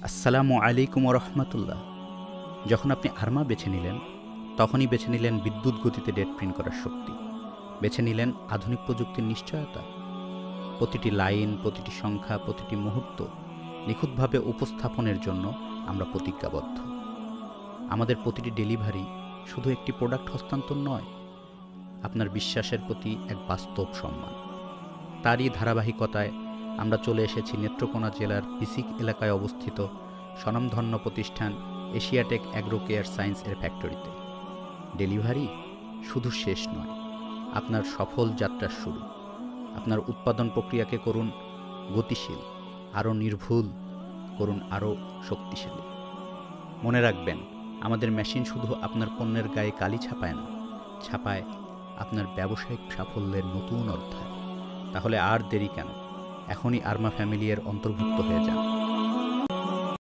আসসালামু আলাইকুম রহমতুল্লাহ। যখন আপনি আরমা বেছে নিলেন, তখনই বেছে নিলেন বিদ্যুৎ গতিতে ডেট প্রিন্ট করার শক্তি, বেছে নিলেন আধুনিক প্রযুক্তির নিশ্চয়তা। প্রতিটি লাইন, প্রতিটি সংখ্যা, প্রতিটি মুহূর্ত নিখুঁতভাবে উপস্থাপনের জন্য আমরা প্রতিজ্ঞাবদ্ধ। আমাদের প্রতিটি ডেলিভারি শুধু একটি প্রোডাক্ট হস্তান্তর নয়, আপনার বিশ্বাসের প্রতি এক বাস্তব সম্মান। তারই ধারাবাহিকতায় আমরা চলে এসেছি নেত্রকোনা জেলার বিসিক এলাকায় অবস্থিত স্বনামধন্য প্রতিষ্ঠান এশিয়াটেক অ্যাগ্রো কেয়ার সায়েন্স এর ফ্যাক্টরিতে। ডেলিভারি শুধু শেষ নয়, আপনার সফল যাত্রার শুরু। আপনার উৎপাদন প্রক্রিয়াকে করুন গতিশীল, আরও নির্ভুল, করুন আরও শক্তিশালী। মনে রাখবেন, আমাদের মেশিন শুধু আপনার পণ্যের গায়ে কালি ছাপায় না, ছাপায় আপনার ব্যবসায়িক সাফল্যের নতুন অধ্যায়। তাহলে আর দেরি কেন? এখনই আরমা ফ্যামিলি এর অন্তর্ভুক্ত হয়ে যান।